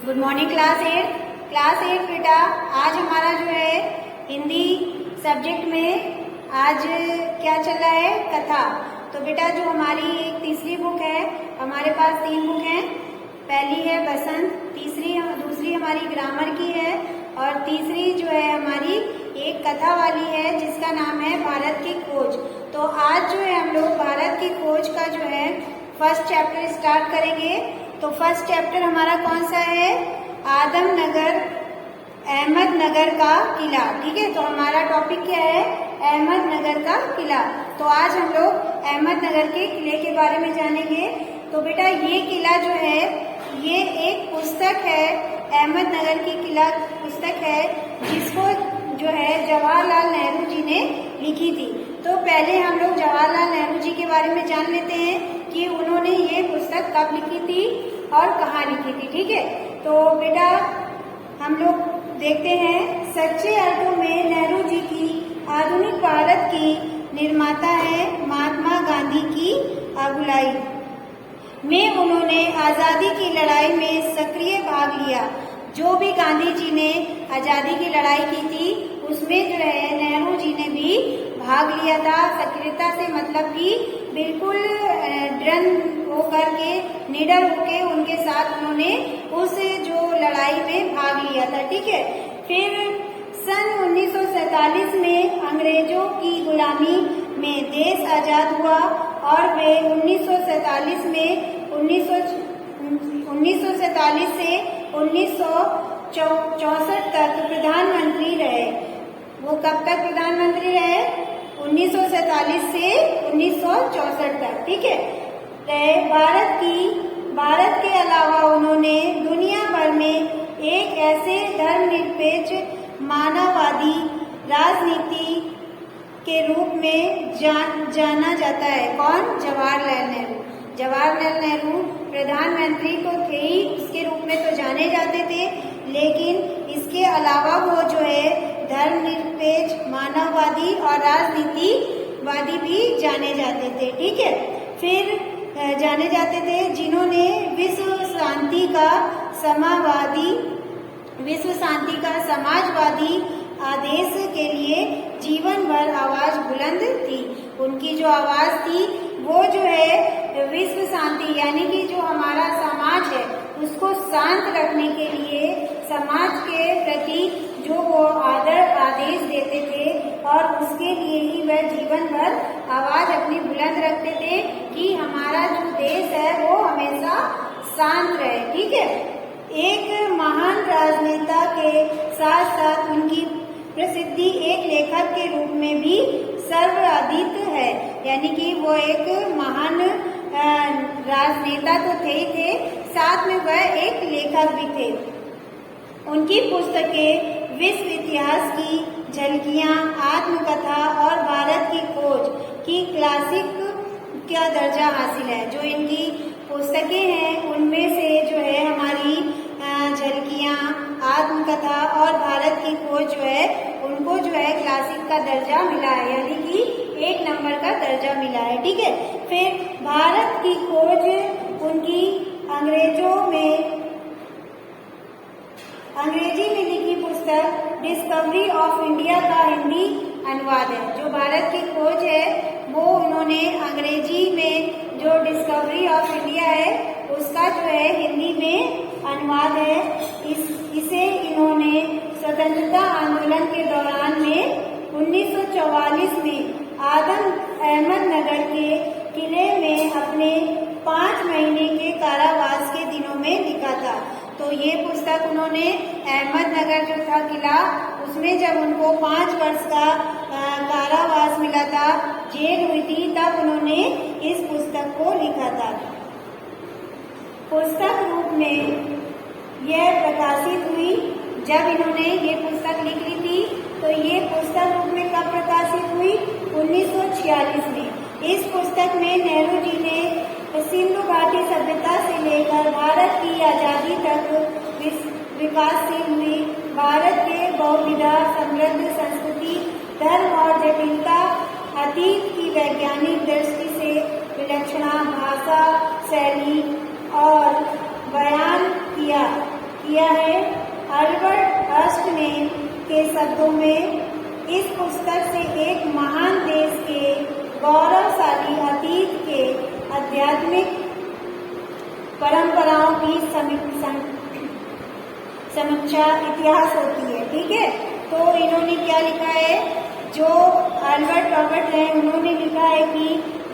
Good morning class eight बेटा। आज हमारा जो है हिंदी सब्जेक्ट में आज क्या चल रहा है, कथा। तो बेटा जो हमारी एक तीसरी बुक है, हमारे पास 3 बुक हैं। पहली है बसंत, दूसरी हमारी ग्रामर की है और तीसरी जो है हमारी एक कथा वाली है जिसका नाम है भारत की खोज। तो आज जो है हम लोग भारत की खोज का जो है फर्स्ट चैप्टर स्टार्ट करेंगे। तो फर्स्ट चैप्टर हमारा कौन सा है, आदमनगर अहमदनगर का किला। ठीक है, तो हमारा टॉपिक क्या है, अहमदनगर का किला। तो आज हम लोग अहमदनगर के किले के बारे में जानेंगे। तो बेटा ये किला जो है ये एक पुस्तक है, अहमदनगर की किला पुस्तक है जिसको जो है जवाहरलाल नेहरू जी ने लिखी थी। तो पहले हम लोग जवाहरलाल नेहरू जी के बारे में जान लेते हैं कि उन्होंने ये पुस्तक कब लिखी थी और कहाँ लिखी थी। ठीक है, तो बेटा हम लोग देखते हैं, सच्चे अर्थों में नेहरू जी की आधुनिक भारत की निर्माता है महात्मा गांधी की अगुवाई में उन्होंने आज़ादी की लड़ाई में सक्रिय भाग लिया। जो भी गांधी जी ने आज़ादी की लड़ाई की थी उसमें जो है नेहरू जी ने भी भाग लिया था। सक्रियता से मतलब कि बिल्कुल दृढ़ होकर के, निडर होके उनके साथ उन्होंने उस जो लड़ाई में भाग लिया था। ठीक है, फिर सन 1947 में अंग्रेजों की गुलामी में देश आजाद हुआ और वे 1947 से 1964 तक प्रधानमंत्री रहे। वो कब तक प्रधानमंत्री रहे, 1947 से 1964 तक। ठीक है, भारत के अलावा उन्होंने दुनिया भर में एक ऐसे धर्मनिरपेक्ष मानववादी राजनीति के रूप में जाना जाता है। कौन, जवाहरलाल नेहरू। जवाहरलाल नेहरू प्रधानमंत्री तो थे ही, इसके रूप में तो जाने जाते थे, लेकिन इसके अलावा वो जो है धर्मनिरपेक्ष मानववादी और राजनीतिवादी भी जाने जाते थे। ठीक है, फिर जाने जाते थे जिन्होंने विश्व शांति का समाजवादी आदेश के लिए जीवन भर आवाज बुलंद थी। उनकी जो आवाज थी वो जो है विश्व शांति यानी कि जो हमारा समाज है उसको शांत रखने के लिए, समाज के प्रति जो वो आदेश देते थे और उसके लिए ही वह जीवन भर आवाज अपनी बुलंद रखते थे कि हमारा जो देश है वो हमेशा शांत रहे। ठीक है, एक महान राजनेता के साथ साथ उनकी प्रसिद्धि एक लेखक के रूप में भी सर्वाधिक है। यानी कि वो एक महान राजनेता तो थे ही थे, साथ में वह एक लेखक भी थे। उनकी पुस्तकें विश्व इतिहास की झलकियां, आत्मकथा और भारत की खोज की क्लासिक का दर्जा हासिल है। जो इनकी पुस्तकें हैं उनमें से जो है हमारी झलकियां, आत्मकथा और भारत की खोज जो है उनको जो है क्लासिक का दर्जा मिला है, यानी कि 1 नंबर का दर्जा मिला है। ठीक है, फिर भारत की खोज उनकी अंग्रेजी में लिखी पुस्तक डिस्कवरी ऑफ इंडिया का हिंदी अनुवाद है। जो भारत की खोज है वो उन्होंने अंग्रेजी में जो डिस्कवरी ऑफ इंडिया है उसका जो है हिंदी में अनुवाद है। इसे इन्होंने स्वतंत्रता आंदोलन के दौरान में 1944 में अहमदनगर के किले में अपने 5 महीने के कारावास के दिनों में लिखा था। तो ये पुस्तक उन्होंने अहमदनगर जो था किला, उसमें जब उनको 5 वर्ष का कारावास मिला था, जेल हुई थी, तब उन्होंने इस पुस्तक को लिखा था। पुस्तक रूप में यह प्रकाशित हुई जब इन्होंने ये पुस्तक लिख ली थी। तो ये पुस्तक रूप में कब प्रकाशित हुई, 1946 में। इस पुस्तक में नेहरू जी ने सिंधु घाटी सभ्यता से लेकर भारत की आजादी तक विकासशील हुई भारत के बहुविधा समृद्ध संस्कृति, धर्म और जटिलता, अतीत की वैज्ञानिक दृष्टि से विलक्षणता, भाषा शैली और बयान किया किया है। अल्बर्ट आइंस्टाइन के शब्दों में इस पुस्तक से एक महान देश के गौरवशाली अतीत के आध्यात्मिक परंपराओं की समीक्षा इतिहास होती है। ठीक है, तो इन्होंने क्या लिखा है, जो अल्बर्ट रॉबर्ट है उन्होंने लिखा है कि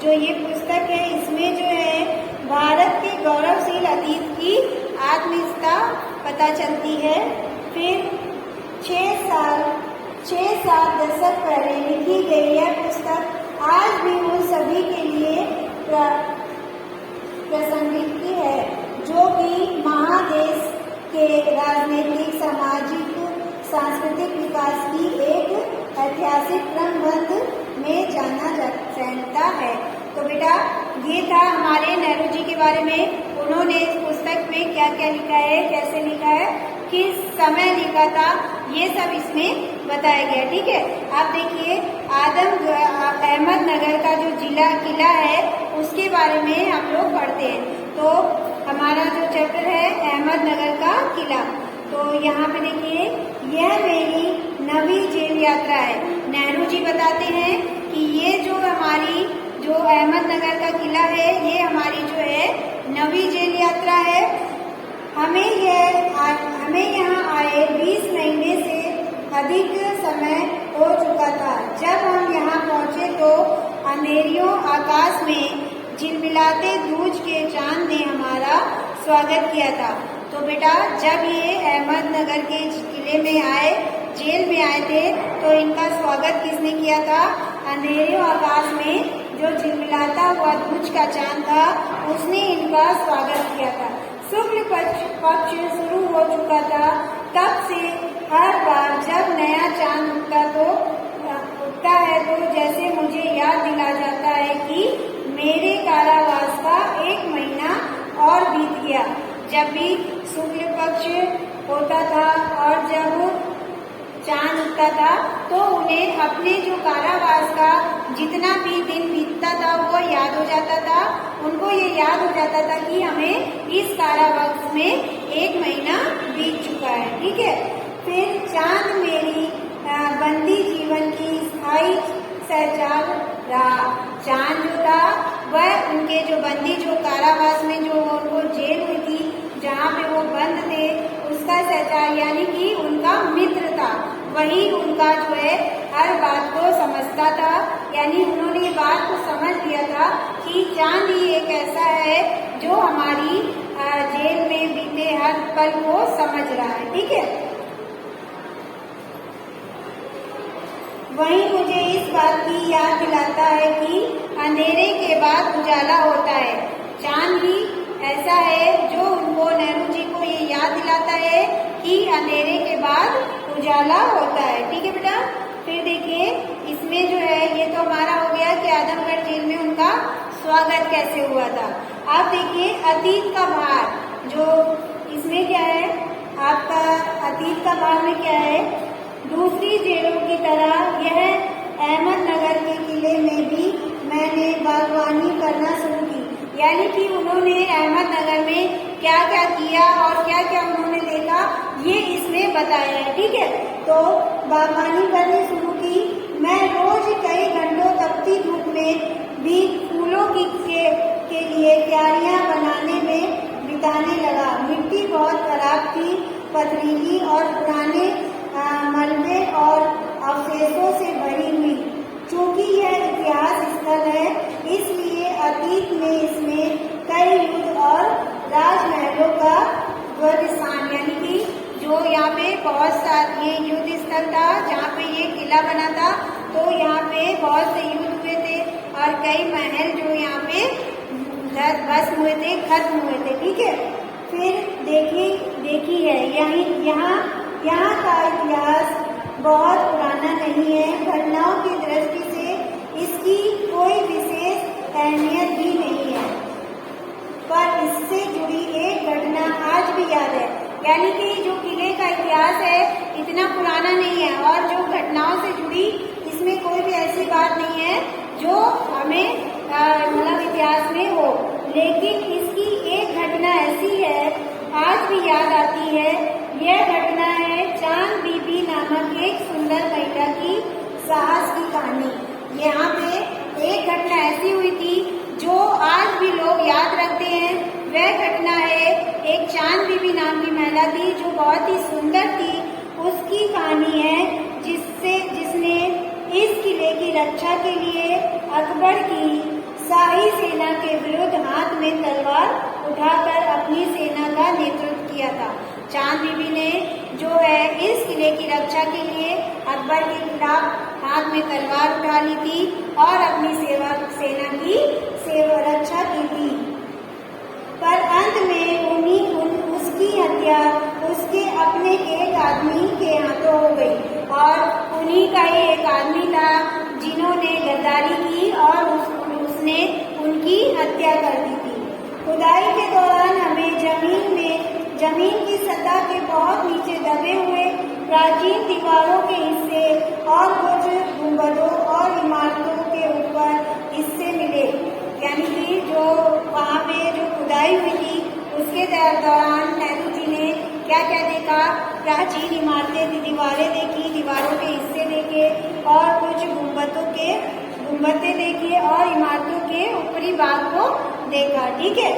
जो ये पुस्तक है इसमें जो है भारत के गौरवशील अतीत की आत्मीयता पता चलती है। फिर 6-7 दशक पहले लिखी गई यह पुस्तक आज भी उन सभी के लिए प्रासंगिक है जो कि महादेश के राजनीतिक, सामाजिक, सांस्कृतिक विकास की एक ऐतिहासिक क्रमबद्ध में जाना जानता है। तो बेटा ये था हमारे नेहरू जी के बारे में। उन्होंने इस पुस्तक में क्या क्या लिखा है, कैसे लिखा है, किस समय लिखा था, ये सब इसमें बताया गया। ठीक है, आप देखिए अहमदनगर का जो किला है उसके बारे में हम लोग पढ़ते हैं। तो हमारा जो चैप्टर है अहमदनगर का किला, तो यहाँ पे देखिए यह मेरी नवी जेल यात्रा है। नेहरू जी बताते हैं कि ये जो हमारी जो अहमदनगर का किला है ये हमारी जो है नवी जेल यात्रा है। हमें यहाँ आए 20 महीने से अधिक समय हो चुका था। जब हम यहाँ पहुँचे तो अंधेरियों आकाश में झिलमिलाते दूज के चांद ने हमारा स्वागत किया था। तो बेटा जब ये अहमदनगर के किले में आए, जेल में आए थे, तो इनका स्वागत किसने किया था? अंधेरियों आकाश में जो झिलमिलाता हुआ दूज का चांद था उसने इनका स्वागत किया था। शुक्ल पक्ष शुरू हो चुका था। तब से हर बार जब नया चांद उगता है तो जैसे मुझे याद दिला जाता है कि मेरे कारावास का 1 महीना और बीत गया। जब भी शुक्ल पक्ष होता था और जब चांद उगता था तो उन्हें अपने जो कारावास का जितना भी दिन बीतता था वो याद हो जाता था। उनको ये याद हो जाता था कि हमें इस कारावास में 1 महीना बीत चुका है। ठीक है, फिर चांद मेरी बंदी जीवन की स्थायी सहचार रहा। चांद जो था वह उनके जो बंदी जो कारावास में जो उनको जेल हुई थी जहाँ पे वो बंद थे उसका सहचार यानी कि उनका मित्र था। वही उनका जो है हर बात को समझता था, यानी उन्होंने ये बात को समझ लिया था कि चांद ही एक ऐसा है जो हमारी जेल में बीते हर पल को समझ रहा है। ठीक है, वही मुझे इस बात की याद दिलाता है कि अंधेरे के बाद उजाला होता है। चांद ही ऐसा है जो उनको, नेहरू जी को ये याद दिलाता है कि अंधेरे के बाद उजाला होता है। ठीक है बेटा, फिर देखिए इसमें जो है ये तो हमारा हो गया कि आदमगढ़ जेल में उनका स्वागत कैसे हुआ था। आप देखिए अतीत का भार, जो इसमें क्या है आपका अतीत का भार में क्या है, दूसरी जेलों की तरह यह अहमदनगर के किले में भी मैंने बागवानी करना शुरू की। यानी कि उन्होंने अहमदनगर में क्या क्या किया और क्या क्या उन्होंने देखा ये इसमें बताया है। ठीक है, तो बागवानी करनी शुरू की। मैं रोज कई घंटों तपती धूप में भी फूलों के लिए क्यारियां बनाने में बिताने लगा। मिट्टी बहुत खराब थी, पथरीली और पुराने मलबे और अवशेषों से भरी हुई। चूंकि यह इतिहास स्थल है इसलिए अतीत में इसमें कई युद्ध और राजमहलों का ध्वजस्थान, यानी कि जो यहाँ पे बहुत सारे ये युद्ध स्थल था जहाँ पे ये किला बना था, तो यहाँ पे बहुत से युद्ध हुए थे और कई महल जो यहाँ पे भस्म हुए थे, खत्म हुए थे। ठीक है, फिर देखी है यहाँ का इतिहास बहुत पुराना नहीं है। घटनाओं की दृष्टि से इसकी कोई विशेष अहमियत भी नहीं है, पर इससे जुड़ी एक घटना आज भी याद है। यानी कि जो किले का इतिहास है इतना पुराना नहीं है और जो घटनाओं से जुड़ी इसमें कोई भी ऐसी बात नहीं है जो हमें मतलब इतिहास में हो, लेकिन इसकी एक घटना ऐसी है आज भी याद आती है। यह घटना है चांद बीबी नामक एक सुंदर महिला की साहस की कहानी। यहाँ पे एक घटना ऐसी हुई थी जो आज भी लोग याद रखते हैं। वह घटना है एक चांद बीबी नाम की महिला थी जो बहुत ही सुंदर थी। उसकी कहानी है जिसने इस किले की रक्षा के लिए अकबर की शाही सेना के विरुद्ध हाथ में तलवार उठाकर अपनी सेना का नेतृत्व किया था। चांद बीबी ने जो है इस किले की रक्षा के लिए अकबर के खिलाफ हाथ में तलवार उठा ली थी और अपनी सेना की रक्षा की थी। पर अंत में उसकी हत्या उसके अपने एक आदमी के हाथों हो गई और उन्हीं का ही एक आदमी था जिन्होंने गद्दारी की और उसने उनकी हत्या कर दी थी। खुदाई के दौरान हमें जमीन की सतह के बहुत नीचे दबे हुए प्राचीन दीवारों के हिस्से और कुछ गुंबदों और इमारतों के ऊपर हिस्से मिले। यानी कि जो वहाँ पे जो खुदाई हुई थी उसके दौरान नेहरू जी ने क्या क्या देखा, प्राचीन इमारतें दीवारें देखी, दीवारों के हिस्से देखे और कुछ गुंबदें देखी और इमारतों के ऊपरी भाग को देखा। ठीक है,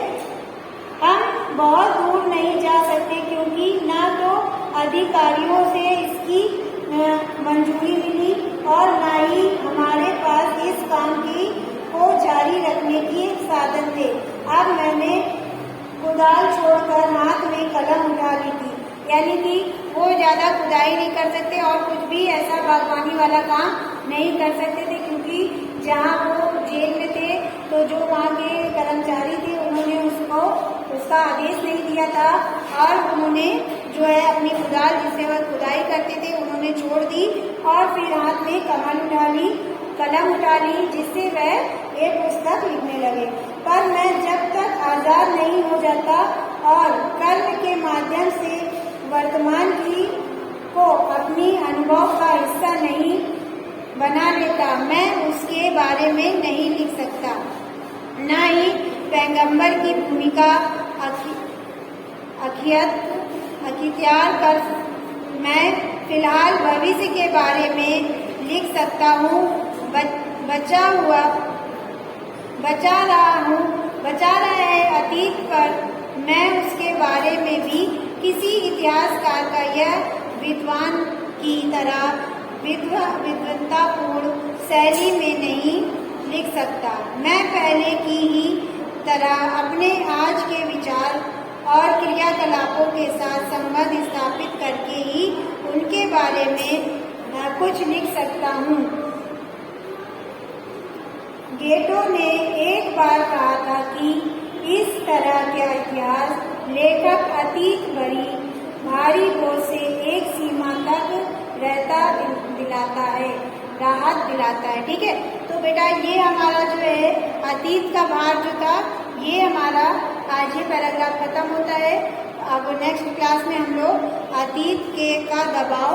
हम बहुत दूर नहीं जा सकते क्योंकि ना तो अधिकारियों से इसकी मंजूरी मिली और ना ही हमारे पास इस काम को जारी रखने की साधन थे। अब मैंने कुदाल छोड़कर हाथ में कलम उठा ली थी। यानी कि वो ज्यादा खुदाई नहीं कर सकते और कुछ भी ऐसा बागवानी वाला काम नहीं कर सकते थे क्योंकि जहाँ वो जेल में थे तो जो वहाँ के कर्मचारी थे उन्होंने उसका आदेश नहीं दिया था और उन्होंने जो है अपनी कुदाल जिससे वह खुदाई करते थे उन्होंने छोड़ दी और फिर हाथ में कलम उठा ली जिससे वह एक पुस्तक लिखने लगे। पर मैं जब तक आजाद नहीं हो जाता और कर्म के माध्यम से वर्तमान को अपनी अनुभव का हिस्सा नहीं बना लेता, मैं उसके बारे में नहीं लिख सकता। न ही पैगंबर की भूमिका अख्तियार कर मैं फिलहाल भविष्य के बारे में लिख सकता हूँ। बचा रहा है अतीत पर मैं उसके बारे में भी किसी इतिहासकार का यह विद्वान की तरह विद्वत्तापूर्ण शैली में नहीं लिख सकता। मैं पहले की ही तरह अपने आज के विचार और क्रियाकलापों के साथ संबंध स्थापित करके ही उनके बारे में कुछ लिख सकता हूँ। गेटो ने एक बार कहा था कि इस तरह का इतिहास लेखक अतीत भरी भारी बोझ से एक सीमा तक राहत दिलाता है। ठीक है, तो बेटा ये हमारा जो है अतीत का भार जो था ये हमारा आज ये पैराग्राफ खत्म होता है। अब नेक्स्ट क्लास में हम लोग अतीत का दबाव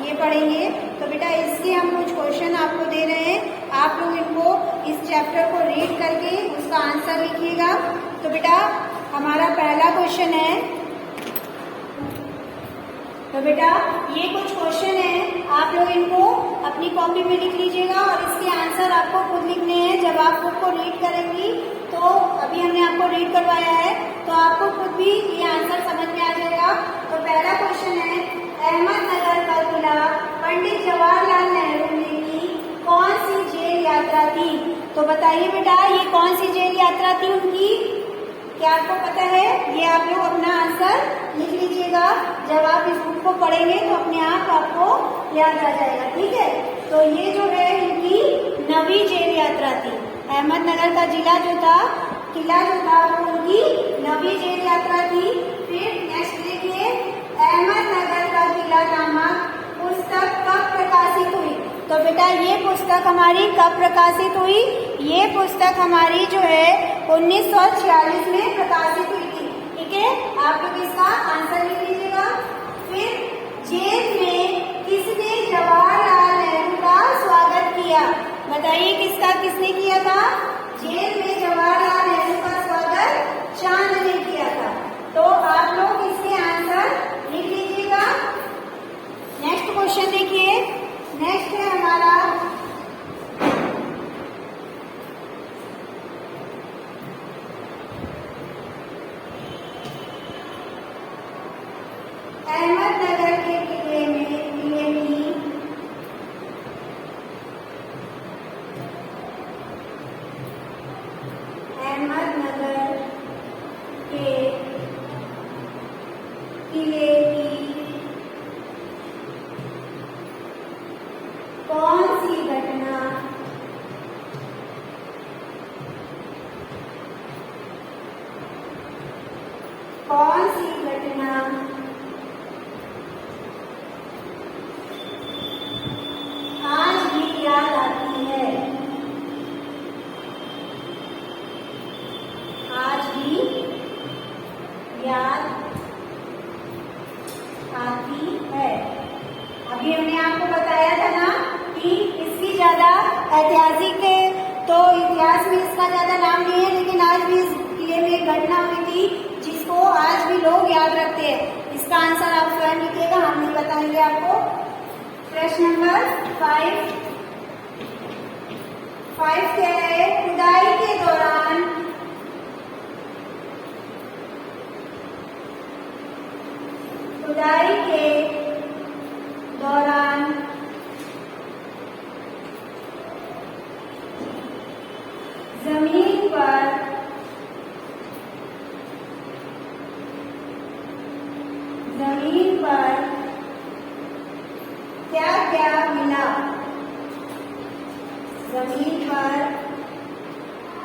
ये पढ़ेंगे। तो बेटा इसके हम कुछ क्वेश्चन आपको दे रहे हैं, आप लोग इनको इस चैप्टर को रीड करके उसका आंसर लिखिएगा। तो बेटा हमारा पहला क्वेश्चन है, तो बेटा ये कुछ क्वेश्चन है, आप लोग इनको अपनी कॉपी में लिख लीजिएगा और इसके आंसर आपको खुद लिखने हैं। जब आप खुद को रीड करेंगी तो अभी हमने आपको रीड करवाया है तो आपको खुद भी ये आंसर समझ में आ जाएगा। तो पहला क्वेश्चन है, अहमदनगर का किला पंडित जवाहरलाल नेहरू ने की कौन सी जेल यात्रा थी? तो बताइए बेटा ये कौन सी जेल यात्रा थी उनकी, क्या आपको पता है? ये आप लोग अपना आंसर लिख लीजिएगा। जब आप इस बुक को पढ़ेंगे तो अपने आप आपको याद आ जाएगा। ठीक है, तो ये जो है इनकी नवी जेल यात्रा थी। अहमदनगर का किला जो था वो उनकी नवी जेल यात्रा थी। फिर नेक्स्ट देखिए, अहमदनगर का किला नामक पुस्तक कब प्रकाशित हुई? तो बेटा ये पुस्तक हमारी कब प्रकाशित हुई? ये पुस्तक हमारी जो है 1946 में प्रकाशित हुई थी। ठीक है, आप लोग इसका आंसर लिख लीजिएगा। फिर जेल में किसने जवाहरलाल नेहरू का स्वागत किया? बताइए किसने किया था? जेल में जवाहरलाल नेहरू का स्वागत चांद ने किया था। तो आप लोग किले की कौन सी घटना आज भी याद आती है? आज भी याद आती है। अभी हमने आपको बताया था ना कि इसकी ज्यादा ऐतिहासिक तो इतिहास में इसका ज्यादा नाम नहीं है, लेकिन आज भी इस किले में एक घटना हुई थी जिसको आज भी लोग याद रखते हैं। इसका आंसर आप स्वयं लिखिएगा, हम नहीं बताएंगे आपको। प्रश्न नंबर 5 क्या है? खुदाई के दौरान जमीन पर क्या क्या मिला? जमीन पर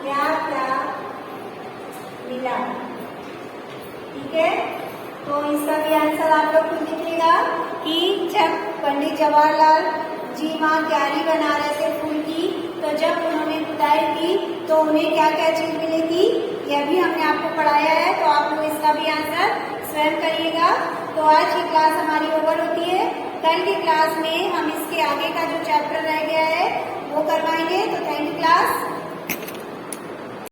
क्या क्या मिला? ठीक है, तो इसका भी आंसर आप लोग खुद लिखिएगा कि जब पंडित जवाहरलाल जी वहाँ क्यारी बना रहे थे फूल की, तो जब उन्होंने खुदाई की तो उन्हें क्या क्या चीज मिली थी, यह भी हमने आपको पढ़ाया है। तो आप लोग इसका भी आंसर स्वयं करिएगा। तो आज की क्लास हमारी ओवर होती है। कल की क्लास में हम इसके आगे का जो चैप्टर रह गया है वो करवाएंगे। तो थैंक यू क्लास।